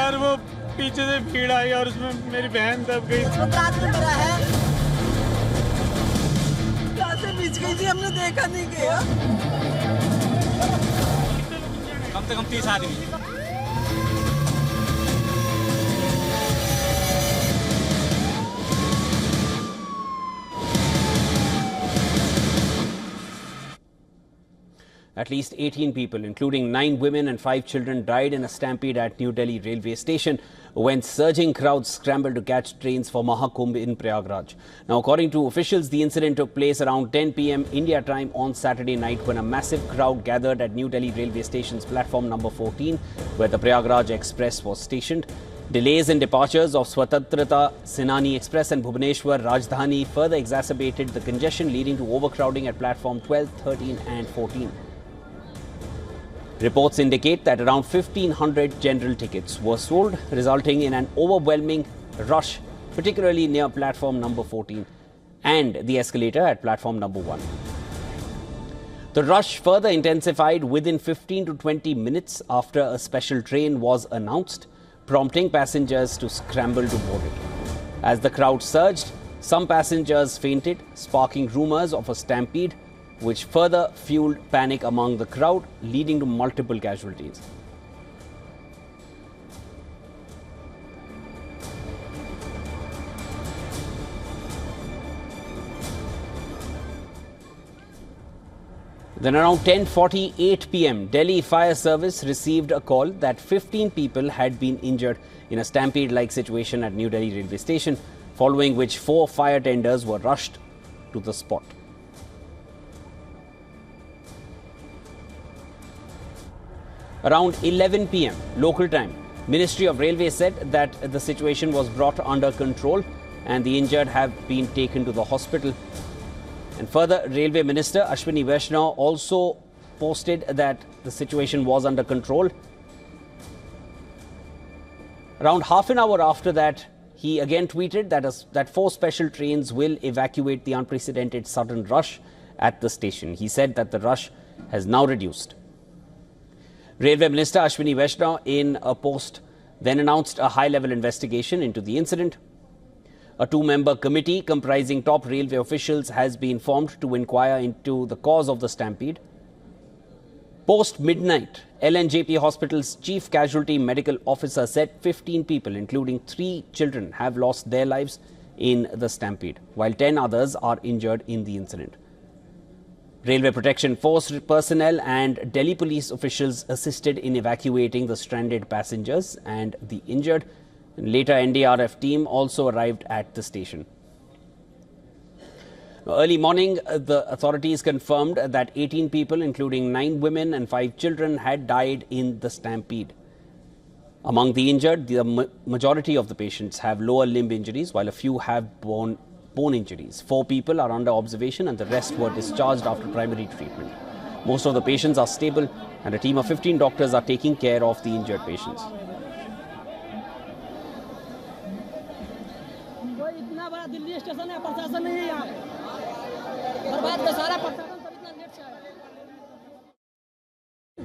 Sir वो पीछे से भीड़ आई और उसमें मेरी बहन दब गई। रात में मरा है, कहाँ से बीच गई थी हमने देखा नहीं गया। कम से कम 30 आदमी। At least 18 people, including 9 women and 5 children, died in a stampede at New Delhi railway station when surging crowds scrambled to catch trains for Mahakumbh in Prayagraj. Now, according to officials, the incident took place around 10 p.m. India time on Saturday night when a massive crowd gathered at New Delhi railway station's platform number 14, where the Prayagraj Express was stationed. Delays in departures of Swatantrata Senani Express and Bhubaneswar Rajdhani further exacerbated the congestion, leading to overcrowding at platform 12, 13 and 14. Reports indicate that around 1,500 general tickets were sold, resulting in an overwhelming rush, particularly near platform number 14 and the escalator at platform number 1. The rush further intensified within 15 to 20 minutes after a special train was announced, prompting passengers to scramble to board it. As the crowd surged, some passengers fainted, sparking rumors of a stampede, which further fueled panic among the crowd, leading to multiple casualties. Then around 10:48 p.m., Delhi Fire Service received a call that 15 people had been injured in a stampede-like situation at New Delhi railway station, following which 4 fire tenders were rushed to the spot. Around 11 p.m. local time, Ministry of Railways said that the situation was brought under control and the injured have been taken to the hospital. And further, Railway Minister Ashwini Vaishnaw also posted that the situation was under control. Around half an hour after that, he again tweeted that 4 special trains will evacuate the unprecedented sudden rush at the station. He said that the rush has now reduced. Railway Minister Ashwini Vaishnaw in a post then announced a high-level investigation into the incident. A 2-member committee comprising top railway officials has been formed to inquire into the cause of the stampede. Post-midnight, LNJP Hospital's chief casualty medical officer said 15 people, including 3 children, have lost their lives in the stampede, while 10 others are injured in the incident. Railway Protection Force personnel and Delhi police officials assisted in evacuating the stranded passengers and the injured. Later, NDRF team also arrived at the station. Early morning, the authorities confirmed that 18 people, including 9 women and 5 children, had died in the stampede. Among the injured, the majority of the patients have lower limb injuries, while a few have bone injuries. 4 people are under observation and the rest were discharged after primary treatment. Most of the patients are stable and a team of 15 doctors are taking care of the injured patients.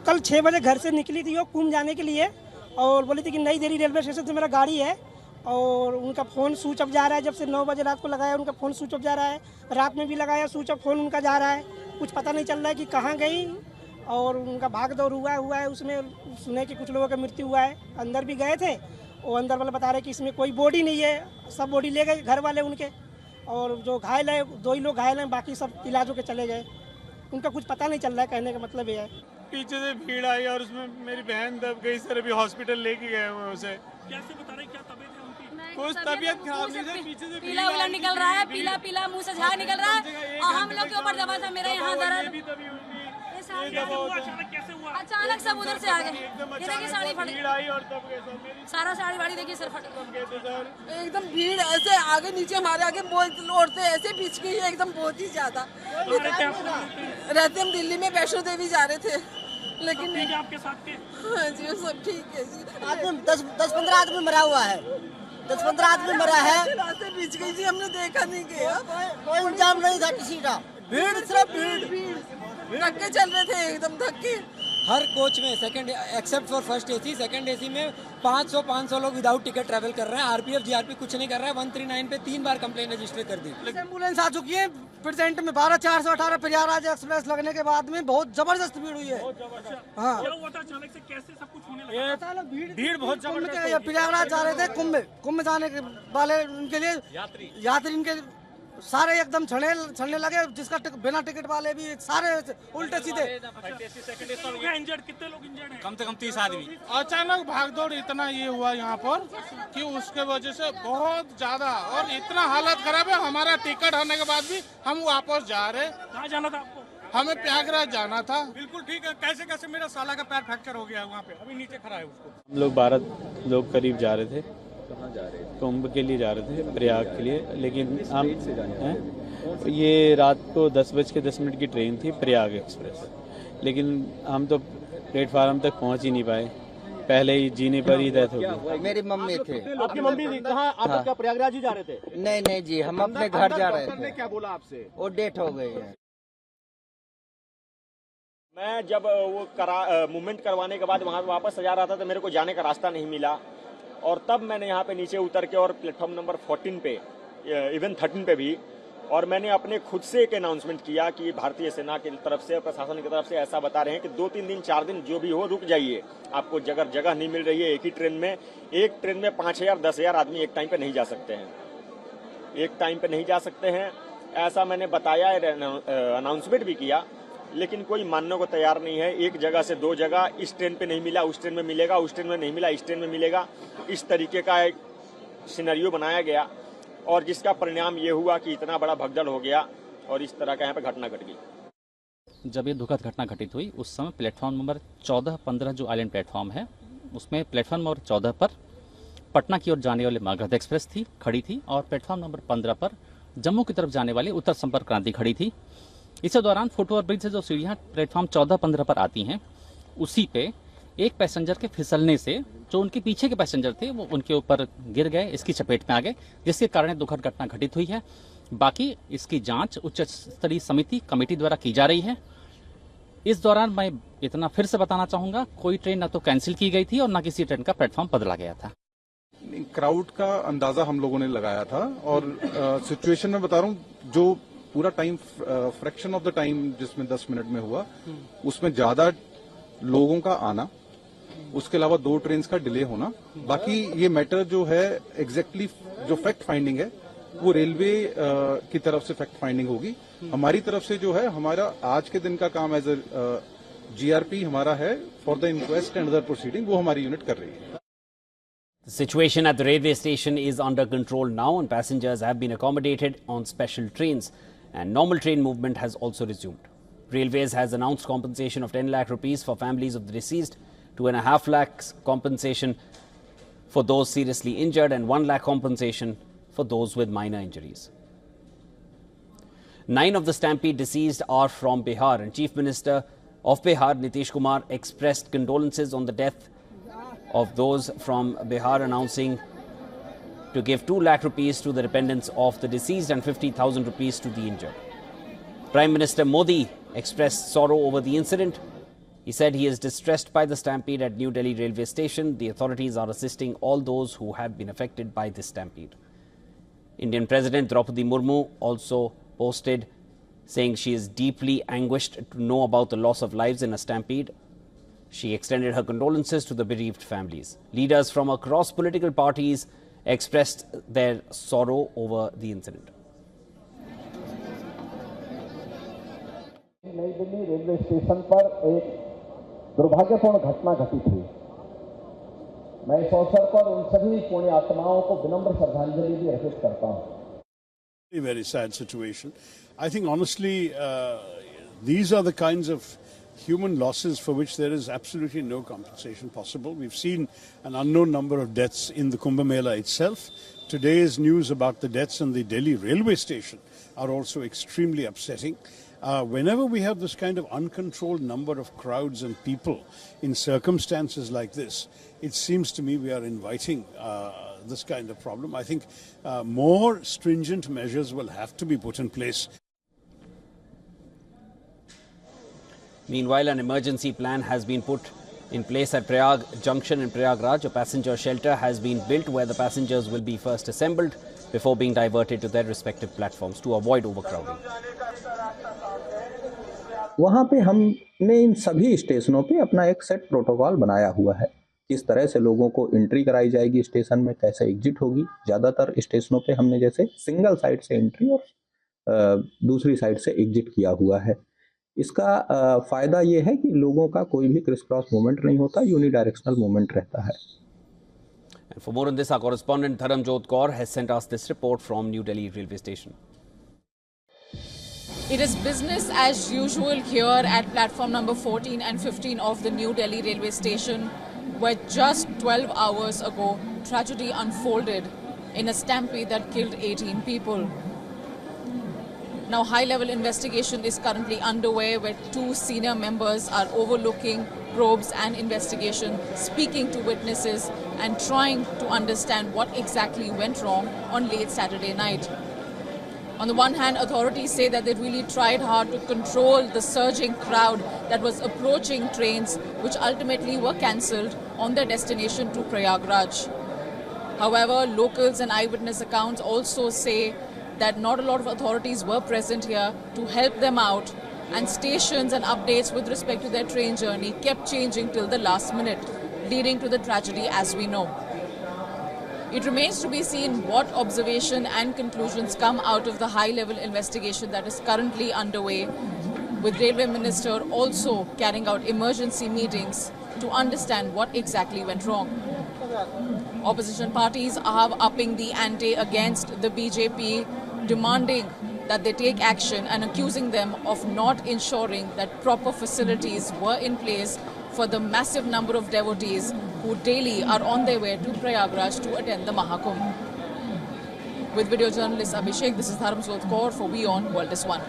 कल 6 बजे घर से निकली थी वो कुंभ जाने के लिए और बोली थी कि नई दिल्ली रेलवे स्टेशन से मेरा गाड़ी है और उनका फ़ोन स्विच ऑफ जा रहा है। जब से 9 बजे रात को लगाया उनका फ़ोन स्विच ऑफ जा रहा है, रात में भी लगाया स्विच ऑफ फ़ोन उनका जा रहा है, कुछ पता नहीं चल रहा है कि कहाँ गई और उनका भाग दौड़ हुआ है। उसमें सुने कि कुछ लोगों का मृत्यु हुआ है, अंदर भी गए थे और अंदर वाले बता रहे कि इसमें कोई बॉडी नहीं है, सब बॉडी ले गए घर वाले उनके और जो घायल है 2 ही लोग घायल हैं, बाकी सब इलाज होकर चले गए। उनका कुछ पता नहीं चल रहा है, कहने का मतलब ये है। पीछे से भीड़ आई और उसमें मेरी बहन दब गई सर, अभी हॉस्पिटल लेके गए हुए उसे। कैसे बता रहे, क्या तबीयत है उनकी? कुछ तबीयत खराब नहीं है, पीछे से पीला उला निकल रहा है, पीला पीला मुंह से झाग निकल रहा है और हम लोग के ऊपर दबा था, मेरा यहाँ दर्द। अचानक सब उधर से आ गए, ये देखिए साड़ी फट गई, सारा साड़ी वाड़ी देखिए सर फट गई। एकदम भीड़ ऐसे आगे नीचे हमारे आगे बोलते ऐसे बीच गई है एकदम, बहुत ही ज्यादा। रहते हम दिल्ली में वैष्णो देवी जा रहे थे, लेकिन आपके साथ के? हाँ जी सब ठीक है जी। आदमी 10-15 आदमी मरा हुआ है, 10-15 आदमी मरा है। रास्ते बीच गई जी, हमने देखा नहीं गया, कोई इंतजाम नहीं था किसी का, भीड़ सिर्फ भीड़। धक्के चल रहे थे एकदम धक्के। हर कोच में second except for first AC, second AC में 500 लोग विदाउट टिकट ट्रैवल कर रहे हैं। आरपीएफ जीआरपी कुछ नहीं कर रहा है। 139 पे 3 बार कंप्लेंट रजिस्टर कर दी। एम्बुलेंस आ चुकी है प्रेजेंट में 12418 प्रयागराज एक्सप्रेस लगने के बाद में बहुत जबरदस्त भीड़ हुई है। हाँ, क्या हुआ था अचानक से, कैसे सब कुछ होने लगा? भीड़ बहुत जबरदस्त। प्रयागराज जा रहे थे कुंभ जाने के वाले उनके लिए यात्री इनके सारे एकदम छड़ने लगे, जिसका बिना टिकट वाले भी सारे उल्टे सीधे। कितने लोग इंजर्ड हैं? कम से कम 30 आदमी। अचानक भागदौड़ इतना ये हुआ यहाँ पर कि उसके वजह से बहुत ज्यादा और इतना हालत खराब है। हमारा टिकट होने के बाद भी हम वापस जा रहे। कहाँ जाना था आपको? हमें प्रयागराज जाना था। बिल्कुल ठीक है। कैसे कैसे मेरा साला का पैर फ्रैक्चर हो गया वहाँ पे, अभी नीचे खड़ा है उसको। हम लोग 12 लोग करीब जा रहे थे। कहाँ जा रहे थे? कुंभ के लिए जा रहे थे, प्रयाग के लिए। लेकिन हम ये रात को 10:10 की ट्रेन थी, प्रयाग एक्सप्रेस। लेकिन हम तो प्लेटफार्म तक पहुंच ही नहीं पाए, पहले ही जीने पर ही डेथ हो गई। मेरी मम्मी थे। आपकी मम्मी थी? कहाँ? आप क्या प्रयागराज ही जा रहे थे? नहीं जी, हम अपने घर जा रहे थे। क्या बोला आपसे? वो डेथ हो गई है। मैं जब वो मूवमेंट करवाने के बाद वहाँ वापस जा रहा था तो मेरे को जाने का रास्ता नहीं मिला, और तब मैंने यहाँ पे नीचे उतर के और प्लेटफॉर्म नंबर 14 पे, इवन 13 पे भी, और मैंने अपने खुद से एक अनाउंसमेंट किया कि भारतीय सेना की तरफ से, प्रशासन की तरफ से ऐसा बता रहे हैं कि 2-3 दिन 4 दिन जो भी हो रुक जाइए, आपको जगह नहीं मिल रही है। एक ही ट्रेन में, एक ट्रेन में 5000 10,000 आदमी एक टाइम पे नहीं जा सकते हैं, एक टाइम पे नहीं जा सकते हैं, ऐसा मैंने बताया, अनाउंसमेंट भी किया। लेकिन कोई मानने को तैयार नहीं है। एक जगह से 2 जगह, इस ट्रेन पे नहीं मिला उस ट्रेन में मिलेगा, उस ट्रेन में नहीं मिला इस ट्रेन में मिलेगा, इस तरीके का एक सिनेरियो बनाया गया, और जिसका परिणाम ये हुआ कि इतना बड़ा भगदड़ हो गया और इस तरह का यहाँ पे घटना घट गई। जब ये दुखद घटना घटित हुई उस समय प्लेटफॉर्म नंबर 14-15 जो आइलैंड प्लेटफॉर्म है, उसमें प्लेटफॉर्म नंबर 14 पर पटना की ओर जाने वाली मगध एक्सप्रेस थी, खड़ी थी, और प्लेटफॉर्म नंबर 15 पर जम्मू की तरफ जाने वाली उत्तर संपर्क क्रांति खड़ी थी। इसी दौरान फुटओवर ब्रिज से जो सीढ़ियाँ प्लेटफॉर्म 14-15 पर आती हैं, उसी पे एक पैसेंजर के फिसलने से जो उनके पीछे के पैसेंजर थे वो उनके ऊपर गिर गए, इसकी चपेट में आ गए, जिसके कारण दुखद घटना घटित हुई है। बाकी इसकी जांच उच्च स्तरीय समिति कमेटी द्वारा की जा रही है। इस दौरान मैं इतना फिर से बताना चाहूंगा, कोई ट्रेन न तो कैंसिल की गई थी और न किसी ट्रेन का प्लेटफॉर्म बदला गया था। क्राउड का अंदाजा हम लोगों ने लगाया था, और सिचुएशन में बता रहा हूँ, जो पूरा time fraction of the time जिसमें 10 मिनट में हुआ, उसमें ज्यादा लोगों का आना, उसके अलावा 2 ट्रेन का डिले होना। बाकी ये मैटर जो है एग्जैक्टली जो फैक्ट फाइंडिंग है वो रेलवे की तरफ से फैक्ट फाइंडिंग होगी। हमारी तरफ से जो है, हमारा आज के दिन का काम एज ए जीआरपी हमारा है for the inquest and other proceeding, वो हमारी यूनिट कर रही है। The situation at the railway station is under control now, and passengers have been accommodated on special trains, and normal train movement has also resumed. Railways has announced compensation of 10 lakh rupees for families of the deceased, 2.5 lakhs compensation for those seriously injured, and 1 lakh compensation for those with minor injuries. 9 of the stampede deceased are from Bihar, and Chief Minister of Bihar, Nitish Kumar, expressed condolences on the death of those from Bihar, announcing to give 2 lakh rupees to the dependents of the deceased and 50,000 rupees to the injured. Prime Minister Modi expressed sorrow over the incident. He said he is distressed by the stampede at New Delhi railway station. The authorities are assisting all those who have been affected by this stampede. Indian President Draupadi Murmu also posted saying she is deeply anguished to know about the loss of lives in a stampede. She extended her condolences to the bereaved families. Leaders from across political parties expressed their sorrow over the incident. नई Delhi railway station पर एक दुर्भाग्यपूर्ण घटना घटित हुई। मैं इस अवसर पर उन सभी पुण्य आत्माओं को विनम्र श्रद्धांजलि भी अर्पित करता हूं। Very sad situation. I think honestly, these are the kinds of human losses for which there is absolutely no compensation possible. We've seen an unknown number of deaths in the Kumbh Mela itself. Today's news about the deaths in the Delhi railway station are also extremely upsetting. Whenever we have this kind of uncontrolled number of crowds and people in circumstances like this, it seems to me we are inviting this kind of problem. I think more stringent measures will have to be put in place. Meanwhile, an emergency plan has been put in place at Prayag Junction in Prayagraj. A passenger shelter has been built where the passengers will be first assembled before being diverted to their respective platforms to avoid overcrowding. वहाँ पे हमने इन सभी स्टेशनों पे अपना एक set protocol बनाया हुआ है। किस तरह से लोगों को एंट्री कराई जाएगी स्टेशन में, कैसे एग्जिट होगी। ज़्यादातर स्टेशनों पे हमने जैसे सिंगल साइड से एंट्री और दूसरी साइड से एग्जिट किया हुआ है। इसका फ़ायदा ये है कि लोगों का कोई भी क्रिस क्रॉस मूवमेंट नहीं होता, यूनिडायरेक्शनल मूवमेंट रहता है। And for more on this, our correspondent Dharamjot Kaur has sent us this report from New Delhi railway station. It is business as usual here at platform number 14 and 15 of the New Delhi railway station, where just 12 hours ago tragedy unfolded in a stampede that killed 18 people. Now, high-level investigation is currently underway, where 2 senior members are overlooking probes and investigation, speaking to witnesses and trying to understand what exactly went wrong on late Saturday night. On the one hand, authorities say that they really tried hard to control the surging crowd that was approaching trains, which ultimately were cancelled on their destination to Prayagraj. However, locals and eyewitness accounts also say that not a lot of authorities were present here to help them out, and stations and updates with respect to their train journey kept changing till the last minute, leading to the tragedy as we know. It remains to be seen what observation and conclusions come out of the high-level investigation that is currently underway, with Railway Minister also carrying out emergency meetings to understand what exactly went wrong. Opposition parties are upping the ante against the BJP, demanding that they take action and accusing them of not ensuring that proper facilities were in place for the massive number of devotees who daily are on their way to Prayagraj to attend the Mahakumbh. With video journalist Abhishek, this is Dharamjot Kaur for WION World is One.